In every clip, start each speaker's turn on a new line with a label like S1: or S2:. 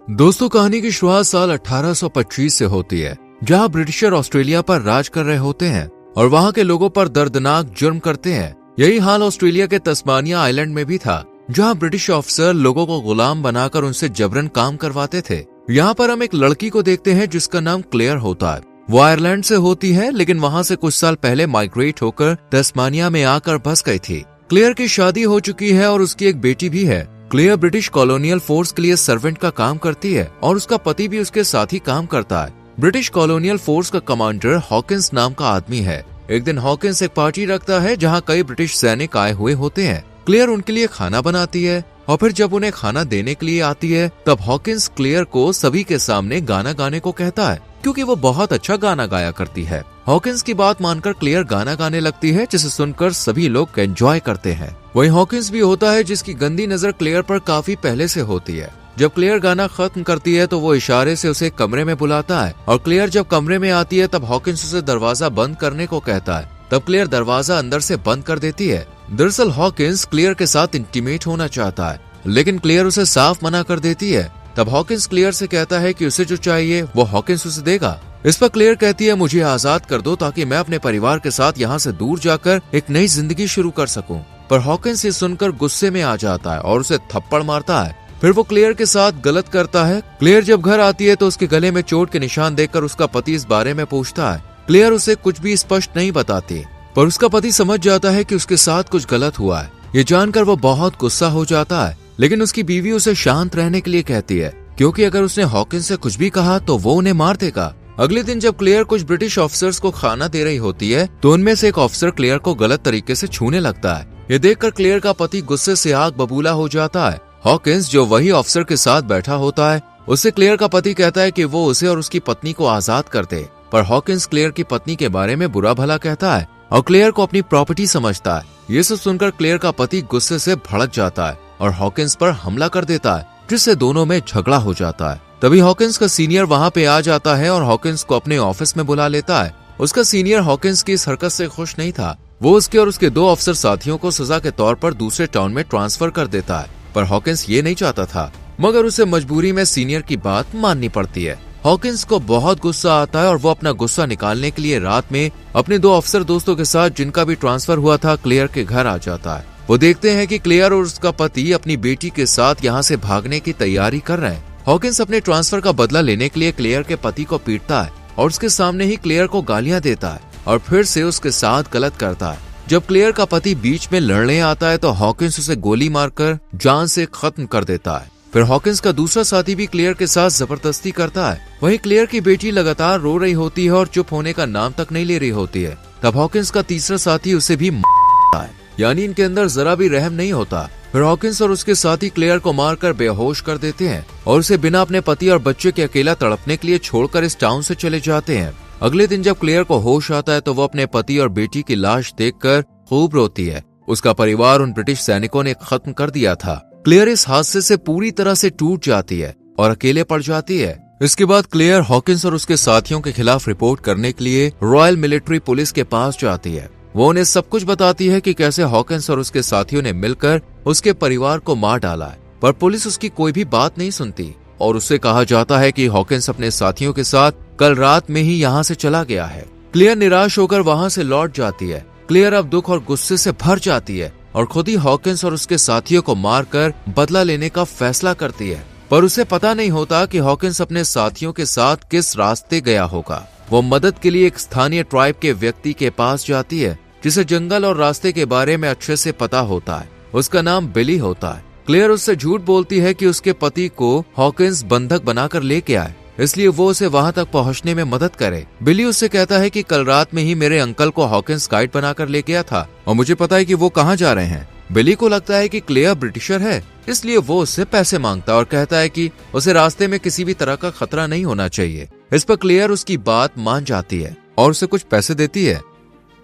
S1: दोस्तों, कहानी की शुरुआत साल 1825 से होती है, जहां ब्रिटिशर ऑस्ट्रेलिया पर राज कर रहे होते हैं और वहां के लोगों पर दर्दनाक जुर्म करते हैं। यही हाल ऑस्ट्रेलिया के तस्मानिया आइलैंड में भी था, जहां ब्रिटिश ऑफिसर लोगों को गुलाम बनाकर उनसे जबरन काम करवाते थे। यहाँ पर हम एक लड़की को देखते हैं जिसका नाम क्लेयर होता है। वो आयरलैंड से होती है, लेकिन वहां से कुछ साल पहले माइग्रेट होकर तस्मानिया में आकर बस गई थी। क्लेयर की शादी हो चुकी है और उसकी एक बेटी भी है। क्लेयर ब्रिटिश कॉलोनियल फोर्स के लिए सर्वेंट का काम करती है और उसका पति भी उसके साथ ही काम करता है। ब्रिटिश कॉलोनियल फोर्स का कमांडर हॉकिंस नाम का आदमी है। एक दिन हॉकिंस एक पार्टी रखता है जहां कई ब्रिटिश सैनिक आए हुए होते हैं। क्लेयर उनके लिए खाना बनाती है और फिर जब उन्हें खाना देने के लिए आती है तब हॉकिंस क्लेयर को सभी के सामने गाना गाने को कहता है, क्योंकि वो बहुत अच्छा गाना गाया करती है। हॉकिंस की बात मानकर क्लेयर गाना गाने लगती है, जिसे सुनकर सभी लोग एंजॉय करते हैं। वहीं हॉकिंस भी होता है जिसकी गंदी नजर क्लेयर पर काफी पहले से होती है। जब क्लेयर गाना खत्म करती है तो वो इशारे से उसे कमरे में बुलाता है और क्लेयर जब कमरे में आती है तब हॉकिंस उसे दरवाजा बंद करने को कहता है। तब क्लेयर दरवाजा अंदर से बंद कर देती है। दरअसल हॉकिंस क्लेयर के साथ इंटीमेट होना चाहता है, लेकिन क्लेयर उसे साफ मना कर देती है। तब हॉकिंस क्लेयर से कहता है कि उसे जो चाहिए वो हॉकिंस उसे देगा। इस पर क्लेयर कहती है, मुझे आजाद कर दो ताकि मैं अपने परिवार के साथ यहाँ से दूर जाकर एक नई जिंदगी शुरू कर सकूं। पर हॉकिंस ये सुनकर गुस्से में आ जाता है और उसे थप्पड़ मारता है। फिर वो क्लेयर के साथ गलत करता है। क्लेयर जब घर आती है तो उसके गले में चोट के निशान देखकर उसका पति इस बारे में पूछता है। क्लेयर उसे कुछ भी स्पष्ट नहीं बताती, पर उसका पति समझ जाता है कि उसके साथ कुछ गलत हुआ है। ये जानकर वो बहुत गुस्सा हो जाता है, लेकिन उसकी बीवी उसे शांत रहने के लिए कहती है, क्योंकि अगर उसने हॉकिंस से कुछ भी कहा तो वो उन्हें मार देगा। अगले दिन जब क्लेयर कुछ ब्रिटिश ऑफिसर्स को खाना दे रही होती है तो उनमें से एक ऑफिसर क्लेयर को गलत तरीके से छूने लगता है। ये देखकर क्लेयर का पति गुस्से से आग बबूला हो जाता है। हॉकिंस, जो वही ऑफिसर के साथ बैठा होता है, उससे क्लेयर का पति कहता है कि वो उसे और उसकी पत्नी को आजाद कर दे। पर हॉकिंस क्लेयर की पत्नी के बारे में बुरा भला कहता है और क्लेयर को अपनी प्रॉपर्टी समझता है। ये सब सुनकर क्लेयर का पति गुस्से से भड़क जाता है और हॉकिंस पर हमला कर देता है, जिससे दोनों में झगड़ा हो जाता है। तभी हॉकिंस का सीनियर वहां पे आ जाता है और हॉकिंस को अपने ऑफिस में बुला लेता है। उसका सीनियर हॉकिंस की इस हरकत से खुश नहीं था। वो उसके और उसके दो अफसर साथियों को सजा के तौर पर दूसरे टाउन में ट्रांसफर कर देता है, पर हॉकिंस ये नहीं चाहता था, मगर उसे मजबूरी में सीनियर की बात माननी पड़ती है। हॉकिंस को बहुत गुस्सा आता है और वो अपना गुस्सा निकालने के लिए रात में अपने दो अफसर दोस्तों के साथ, जिनका भी ट्रांसफर हुआ था, क्लेयर के घर आ जाता है। वो देखते हैं कि क्लेयर और उसका पति अपनी बेटी के साथ यहाँ से भागने की तैयारी कर रहे हैं। हॉकिंस अपने ट्रांसफर का बदला लेने के लिए क्लेयर के पति को पीटता है और उसके सामने ही क्लेयर को गालियां देता है और फिर से उसके साथ गलत करता है। जब क्लेयर का पति बीच में लड़ने आता है तो हॉकिंस उसे गोली मारकर जान से खत्म कर देता है। फिर हॉकिंस का दूसरा साथी भी क्लेयर के साथ जबरदस्ती करता है। वहीं क्लेयर की बेटी लगातार रो रही होती है और चुप होने का नाम तक नहीं ले रही होती है। तब हॉकिंस का तीसरा साथी उसे भी मारता है, यानी इनके अंदर जरा भी रहम नहीं होता। फिर हॉकिंस और उसके साथी क्लेयर को मारकर बेहोश कर देते हैं और उसे बिना अपने पति और बच्चे के अकेला तड़पने के लिए छोड़कर इस टाउन से चले जाते हैं। अगले दिन जब क्लेयर को होश आता है तो वो अपने पति और बेटी की लाश देखकर खूब रोती है। उसका परिवार उन ब्रिटिश सैनिकों ने खत्म कर दिया था। क्लेयर इस हादसे से पूरी तरह से टूट जाती है और अकेले पड़ जाती है। इसके बाद क्लेयर हॉकिंस और उसके साथियों के खिलाफ रिपोर्ट करने के लिए रॉयल मिलिट्री पुलिस के पास जाती है। वो उन्हें सब कुछ बताती है कि कैसे हॉकिंस और उसके साथियों ने मिलकर उसके परिवार को मार डाला है, पर पुलिस उसकी कोई भी बात नहीं सुनती और उससे कहा जाता है कि हॉकिंस अपने साथियों के साथ कल रात में ही यहाँ से चला गया है। क्लेयर निराश होकर वहाँ से लौट जाती है। क्लेयर अब दुख और गुस्से से भर जाती है और खुद ही हॉकिंस और उसके साथियों को मारकर बदला लेने का फैसला करती है, पर उसे पता नहीं होता कि हॉकिंस अपने साथियों के साथ किस रास्ते गया होगा। वो मदद के लिए एक स्थानीय ट्राइब के व्यक्ति के पास जाती है, जिसे जंगल और रास्ते के बारे में अच्छे से पता होता है। उसका नाम बिली होता है। क्लेयर उससे झूठ बोलती है कि उसके पति को हॉकिंस बंधक बनाकर लेके आए, इसलिए वो उसे वहां तक पहुंचने में मदद करे। बिली उससे कहता है कि कल रात में ही मेरे अंकल को हॉकिंस गाइड बनाकर ले गया था और मुझे पता है कि वो कहाँ जा रहे हैं। बिली को लगता है कि क्लेयर ब्रिटिशर है, इसलिए वो उससे पैसे मांगता है और कहता है कि उसे रास्ते में किसी भी तरह का खतरा नहीं होना चाहिए। इस पर क्लेयर उसकी बात मान जाती है और उसे कुछ पैसे देती है।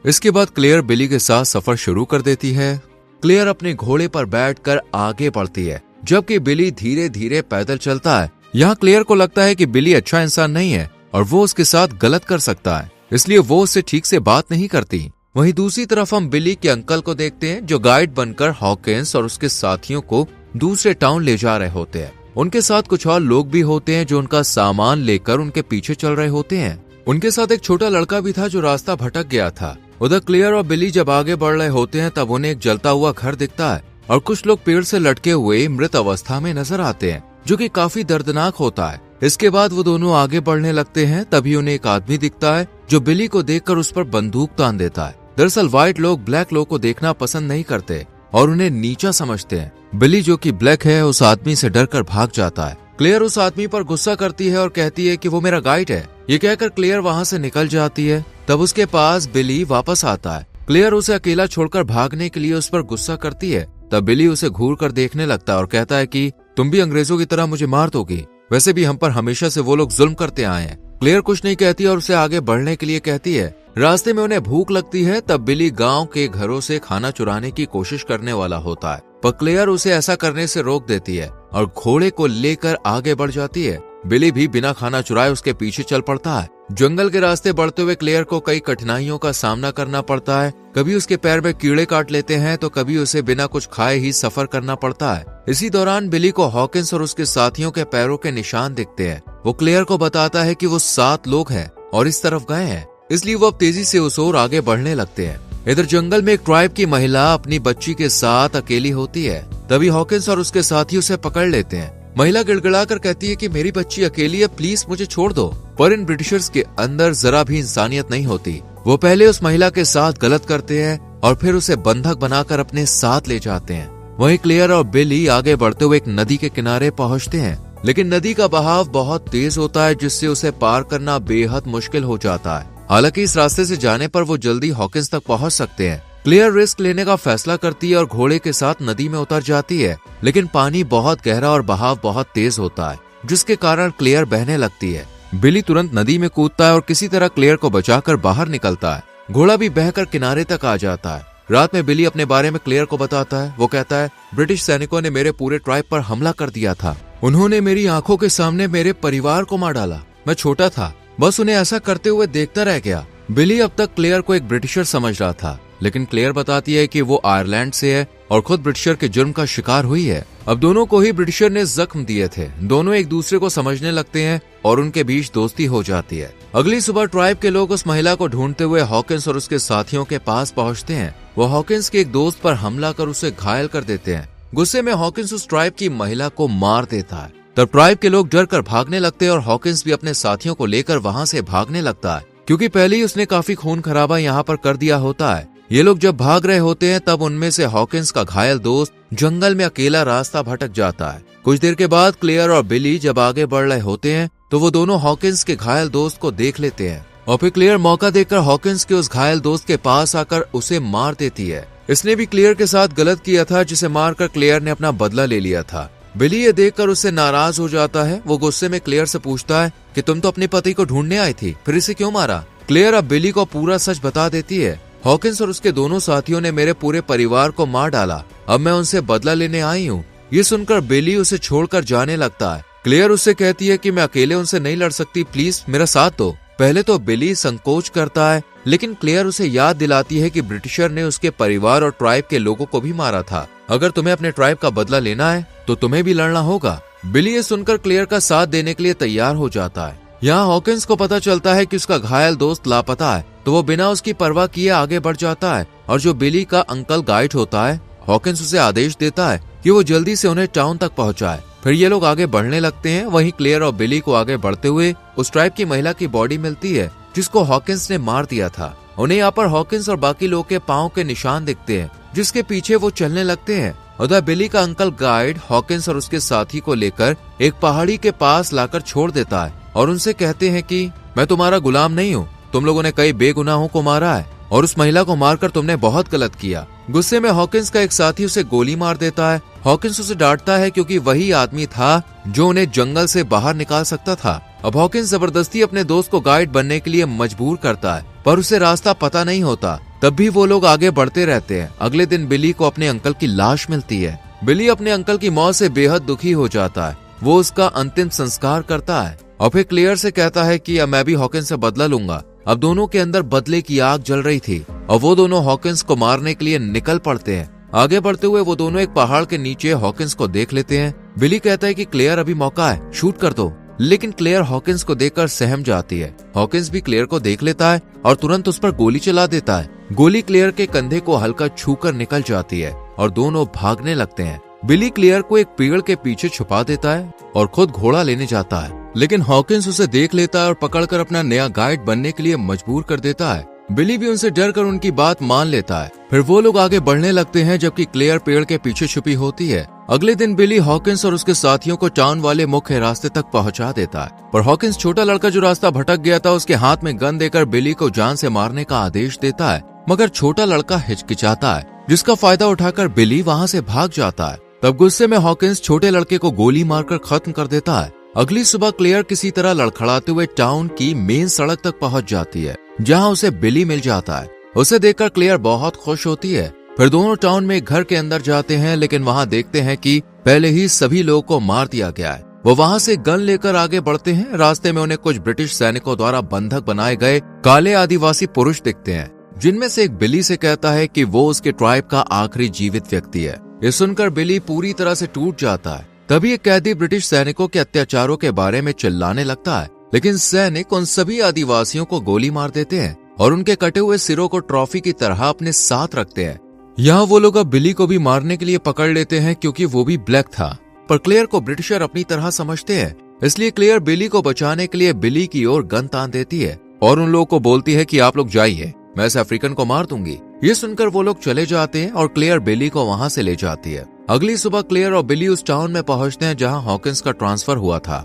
S1: इसके बाद क्लेयर बिली के साथ सफर शुरू कर देती है। क्लेयर अपने घोड़े पर बैठकर आगे बढ़ती है, जबकि बिली धीरे धीरे पैदल चलता है। यहाँ क्लेयर को लगता है कि बिली अच्छा इंसान नहीं है और वो उसके साथ गलत कर सकता है, इसलिए वो उससे ठीक से बात नहीं करती। वहीं दूसरी तरफ हम बिली के अंकल को देखते हैं, जो गाइड बनकर हॉकिंस और उसके साथियों को दूसरे टाउन ले जा रहे होते हैं। उनके साथ कुछ और लोग भी होते हैं जो उनका सामान लेकर उनके पीछे चल रहे होते हैं। उनके साथ एक छोटा लड़का भी था जो रास्ता भटक गया था। उधर क्लेयर और बिली जब आगे बढ़ रहे होते हैं तब उन्हें एक जलता हुआ घर दिखता है और कुछ लोग पेड़ से लटके हुए मृत अवस्था में नजर आते हैं, जो कि काफी दर्दनाक होता है। इसके बाद वो दोनों आगे बढ़ने लगते हैं, तभी उन्हें एक आदमी दिखता है जो बिली को देखकर उस पर बंदूक तान देता है। दरअसल व्हाइट लोग ब्लैक लोग को देखना पसंद नहीं करते और उन्हें नीचा समझते हैं। बिली जो कि ब्लैक है उस आदमी से डरकर भाग जाता है। क्लेयर उस आदमी पर गुस्सा करती है और कहती है कि वो मेरा गाइड है। ये कहकर क्लेयर वहाँ से निकल जाती है। तब उसके पास बिली वापस आता है। क्लेयर उसे अकेला छोड़कर भागने के लिए उस पर गुस्सा करती है। तब बिली उसे घूर कर देखने लगता है और कहता है कि तुम भी अंग्रेजों की तरह मुझे मार दोगी, वैसे भी हम पर हमेशा से वो लोग जुल्म करते आए हैं। क्लेयर कुछ नहीं कहती और उसे आगे बढ़ने के लिए कहती है। रास्ते में उन्हें भूख लगती है। तब बिली गांव के घरों से खाना चुराने की कोशिश करने वाला होता है, पर क्लेयर उसे ऐसा करने से रोक देती है और घोड़े को लेकर आगे बढ़ जाती है। बिली भी बिना खाना चुराए उसके पीछे चल पड़ता है। जंगल के रास्ते बढ़ते हुए क्लेयर को कई कठिनाइयों का सामना करना पड़ता है। कभी उसके पैर में कीड़े काट लेते हैं तो कभी उसे बिना कुछ खाए ही सफर करना पड़ता है। इसी दौरान बिली को हॉकिंस और उसके साथियों के पैरों के निशान दिखते हैं। वो क्लेयर को बताता है कि वो 7 लोग हैं और इस तरफ गए हैं, इसलिए वो अब तेजी से उस ओर आगे बढ़ने लगते हैं। इधर जंगल में एक ट्राइब की महिला अपनी बच्ची के साथ अकेली होती है। तभी हॉकिंस और उसके साथी उसे पकड़ लेते हैं। महिला गिड़गिड़ाकर कहती है कि मेरी बच्ची अकेली है, प्लीज मुझे छोड़ दो। पर इन ब्रिटिशर्स के अंदर जरा भी इंसानियत नहीं होती। वो पहले उस महिला के साथ गलत करते हैं और फिर उसे बंधक बनाकर अपने साथ ले जाते हैं। वहीं क्लेयर और बिली आगे बढ़ते हुए एक नदी के किनारे पहुंचते हैं, लेकिन नदी का बहाव बहुत तेज होता है जिससे उसे पार करना बेहद मुश्किल हो जाता है। हालांकि इस रास्ते से जाने पर वो जल्दी हॉकिंस तक पहुंच सकते हैं। क्लेयर रिस्क लेने का फैसला करती है और घोड़े के साथ नदी में उतर जाती है, लेकिन पानी बहुत गहरा और बहाव बहुत तेज होता है, जिसके कारण क्लेयर बहने लगती है। बिली तुरंत नदी में कूदता है और किसी तरह क्लेयर को बचाकर बाहर निकलता है। घोड़ा भी बहकर किनारे तक आ जाता है। रात में बिली अपने बारे में क्लेयर को बताता है। वो कहता है, ब्रिटिश सैनिकों ने मेरे पूरे ट्राइब पर हमला कर दिया था। उन्होंने मेरी आंखों के सामने मेरे परिवार को मार डाला। मैं छोटा था, बस उन्हें ऐसा करते हुए देखता रह गया। बिली अब तक क्लेयर को एक ब्रिटिशर समझ रहा था, लेकिन क्लेयर बताती है कि वो आयरलैंड से है और खुद ब्रिटिशर के जुर्म का शिकार हुई है। अब दोनों को ही ब्रिटिशर ने जख्म दिए थे। दोनों एक दूसरे को समझने लगते हैं और उनके बीच दोस्ती हो जाती है। अगली सुबह ट्राइब के लोग उस महिला को ढूंढते हुए हॉकिंस और उसके साथियों के पास पहुंचते हैं। वो हॉकिंस के एक दोस्त पर हमला कर उसे घायल कर देते हैं। गुस्से में हॉकिंस उस ट्राइब की महिला को मार देता है। तब ट्राइब के लोग डर कर भागने लगते हैं और हॉकिंस भी अपने साथियों को लेकर वहां से भागने लगता है, क्योंकि पहले ही उसने काफी खून खराबा यहाँ पर कर दिया होता है। ये लोग जब भाग रहे होते हैं तब उनमें से हॉकिंस का घायल दोस्त जंगल में अकेला रास्ता भटक जाता है। कुछ देर के बाद क्लेयर और बिली जब आगे बढ़ रहे होते हैं तो वो दोनों हॉकिंस के घायल दोस्त को देख लेते हैं और फिर क्लेयर मौका देखकर हॉकिंस के उस घायल दोस्त के पास आकर उसे मार देती है। इसने भी क्लेयर के साथ गलत किया था, जिसे मारकर क्लेयर ने अपना बदला ले लिया था। बिली ये देखकर उससे नाराज हो जाता है। वो गुस्से में क्लेयर से पूछता है कि तुम तो अपने पति को ढूंढने आई थी, फिर इसे क्यों मारा? क्लेयर अब बिली को पूरा सच बता देती है। हॉकिंस और उसके दोनों साथियों ने मेरे पूरे परिवार को मार डाला। अब मैं उनसे बदला लेने आई हूँ। ये सुनकर बिली उसे छोड़कर जाने लगता है। क्लेयर उससे कहती है कि मैं अकेले उनसे नहीं लड़ सकती, प्लीज मेरा साथ दो। पहले तो बिली संकोच करता है, लेकिन क्लेयर उसे याद दिलाती है कि ब्रिटिशर ने उसके परिवार और ट्राइब के लोगों को भी मारा था। अगर तुम्हें अपने ट्राइब का बदला लेना है तो तुम्हें भी लड़ना होगा। बिली ये सुनकर क्लेयर का साथ देने के लिए तैयार हो जाता है। यहाँ हॉकिंस को पता चलता है कि उसका घायल दोस्त लापता है, तो वो बिना उसकी परवाह किए आगे बढ़ जाता है और जो बिली का अंकल गाइड होता है, हॉकिंस उसे आदेश देता है कि वो जल्दी से उन्हें टाउन तक पहुंचाए। फिर ये लोग आगे बढ़ने लगते हैं। वहीं क्लेयर और बिली को आगे बढ़ते हुए उस ट्राइब की महिला की बॉडी मिलती है जिसको हॉकिंस ने मार दिया था। उन्हें यहाँ पर हॉकिंस और बाकी लोग के पाँव के निशान दिखते हैं, जिसके पीछे वो चलने लगते हैं। उधर बिली का अंकल गाइड हॉकिंस और उसके साथी को लेकर एक पहाड़ी के पास लाकर छोड़ देता है और उनसे कहते हैं कि मैं तुम्हारा गुलाम नहीं हूँ, तुम लोगों ने कई बेगुनाहों को मारा है और उस महिला को मारकर तुमने बहुत गलत किया। गुस्से में हॉकिंस का एक साथी उसे गोली मार देता है। हॉकिंस उसे डांटता है क्योंकि वही आदमी था जो उन्हें जंगल से बाहर निकाल सकता था। अब हॉकिंस जबरदस्ती अपने दोस्त को गाइड बनने के लिए मजबूर करता है, पर उसे रास्ता पता नहीं होता। तब भी वो लोग आगे बढ़ते रहते हैं। अगले दिन बिली को अपने अंकल की लाश मिलती है। बिली अपने अंकल की मौत से बेहद दुखी हो जाता है। वो उसका अंतिम संस्कार करता है और फिर क्लेयर से कहता है कि अब मैं भी हॉकिंस से बदला लूंगा। अब दोनों के अंदर बदले की आग जल रही थी और वो दोनों हॉकिंस को मारने के लिए निकल पड़ते हैं। आगे बढ़ते हुए वो दोनों एक पहाड़ के नीचे हॉकिंस को देख लेते हैं। बिली कहता है कि क्लेयर अभी मौका है, शूट कर दो, लेकिन क्लेयर हॉकिंस को देखकर सहम जाती है। हॉकिंस भी क्लेयर को देख लेता है और तुरंत उस पर गोली चला देता है। गोली क्लेयर के कंधे को हल्का छूकर निकल जाती है और दोनों भागने लगते हैं। बिली क्लेयर को एक पेड़ के पीछे छुपा देता है और खुद घोड़ा लेने जाता है, लेकिन हॉकिंस उसे देख लेता है और पकड़कर अपना नया गाइड बनने के लिए मजबूर कर देता है। बिली भी उनसे डरकर उनकी बात मान लेता है। फिर वो लोग आगे बढ़ने लगते हैं जबकि क्लेयर पेड़ के पीछे छुपी होती है। अगले दिन बिली हॉकिंस और उसके साथियों को टाउन वाले मुख्य रास्ते तक पहुंचा देता है, पर हॉकिंस छोटा लड़का जो रास्ता भटक गया था उसके हाथ में गन देकर बिली को जान से मारने का आदेश देता है, मगर छोटा लड़का हिचकिचाता है, जिसका फायदा उठाकर बिली वहाँ से भाग जाता है। तब गुस्से में हॉकिंस छोटे लड़के को गोली मारकर खत्म कर देता है। अगली सुबह क्लेयर किसी तरह लड़खड़ाते हुए टाउन की मेन सड़क तक पहुंच जाती है, जहां उसे बिली मिल जाता है। उसे देखकर क्लेयर बहुत खुश होती है। फिर दोनों टाउन में एक घर के अंदर जाते हैं, लेकिन वहां देखते हैं कि पहले ही सभी लोगों को मार दिया गया है। वो वहां से गन लेकर आगे बढ़ते हैं। रास्ते में उन्हें कुछ ब्रिटिश सैनिकों द्वारा बंधक बनाए गए काले आदिवासी पुरुष दिखते हैं, जिनमें से एक बिली से कहता है कि वो उसके ट्राइब का आखिरी जीवित व्यक्ति है। ये सुनकर बिली पूरी तरह से टूट जाता है। तभी एक कैदी ब्रिटिश सैनिकों के अत्याचारों के बारे में चिल्लाने लगता है, लेकिन सैनिक उन सभी आदिवासियों को गोली मार देते हैं और उनके कटे हुए सिरों को ट्रॉफी की तरह अपने साथ रखते हैं। यहाँ वो लोग अब बिली को भी मारने के लिए पकड़ लेते हैं, क्योंकि वो भी ब्लैक था। पर क्लेयर को ब्रिटिशर अपनी तरह समझते हैं, इसलिए क्लेयर बिली को बचाने के लिए बिली की ओर गन तान देती है और उन लोगों को बोलती है कि आप लोग जाइए, मैं इस अफ्रीकन को मार दूंगी। ये सुनकर वो लोग चले जाते हैं और क्लेयर बिली को वहां से ले जाती है। अगली सुबह क्लेयर और बिली उस टाउन में पहुंचते हैं जहां हॉकिंस का ट्रांसफर हुआ था।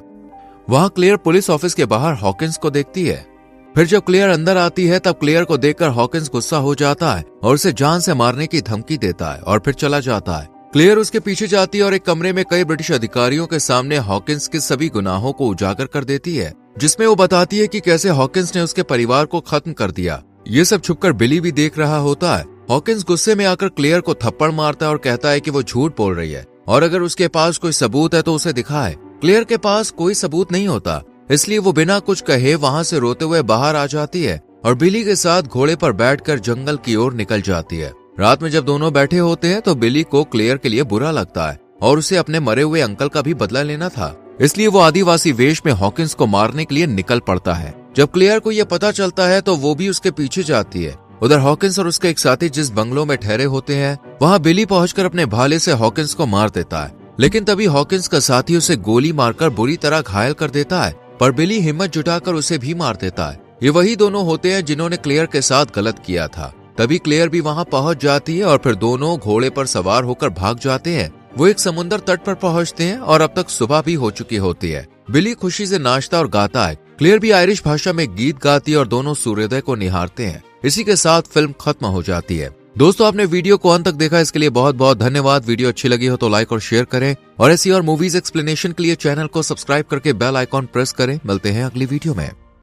S1: वहां क्लेयर पुलिस ऑफिस के बाहर हॉकिंस को देखती है। फिर जब क्लेयर अंदर आती है तब क्लेयर को देखकर हॉकिंस गुस्सा हो जाता है और उसे जान से मारने की धमकी देता है और फिर चला जाता है। क्लेयर उसके पीछे जाती है और एक कमरे में कई ब्रिटिश अधिकारियों के सामने हॉकिंस के सभी गुनाहों को उजागर कर देती है, जिसमें वो बताती है कि कैसे हॉकिंस ने उसके परिवार को खत्म कर दिया। ये सब छुपकर बिली भी देख रहा होता है। हॉकिंस गुस्से में आकर क्लेयर को थप्पड़ मारता है और कहता है कि वो झूठ बोल रही है और अगर उसके पास कोई सबूत है तो उसे दिखाए। क्लेयर के पास कोई सबूत नहीं होता, इसलिए वो बिना कुछ कहे वहां से रोते हुए बाहर आ जाती है और बिली के साथ घोड़े पर बैठकर जंगल की ओर निकल जाती है। रात में जब दोनों बैठे होते हैं तो बिली को क्लेयर के लिए बुरा लगता है और उसे अपने मरे हुए अंकल का भी बदला लेना था, इसलिए वो आदिवासी वेश में हॉकिंस को मारने के लिए निकल पड़ता है। जब क्लेयर को यह पता चलता है तो वो भी उसके पीछे जाती है। उधर हॉकिंस और उसके एक साथी जिस बंगलों में ठहरे होते हैं वहां बिली पहुंचकर अपने भाले से हॉकिंस को मार देता है, लेकिन तभी हॉकिंस का साथी उसे गोली मारकर बुरी तरह घायल कर देता है, पर बिली हिम्मत जुटाकर उसे भी मार देता है। ये वही दोनों होते हैं जिन्होंने क्लेयर के साथ गलत किया था। तभी क्लेयर भी वहां पहुंच जाती है और फिर दोनों घोड़े पर सवार होकर भाग जाते हैं। वो एक समुद्र तट पर पहुंचते हैं और अब तक सुबह भी हो चुकी होती है। बिली खुशी से नाचता और गाता है, क्लेयर भी आयरिश भाषा में गीत गाती है और दोनों सूर्योदय को निहारते हैं। इसी के साथ फिल्म खत्म हो जाती है। दोस्तों, आपने वीडियो को अंत तक देखा, इसके लिए बहुत बहुत धन्यवाद। वीडियो अच्छी लगी हो तो लाइक और शेयर करें और ऐसी और मूवीज एक्सप्लेनेशन के लिए चैनल को सब्सक्राइब करके बेल आइकॉन प्रेस करें। मिलते हैं अगली वीडियो में।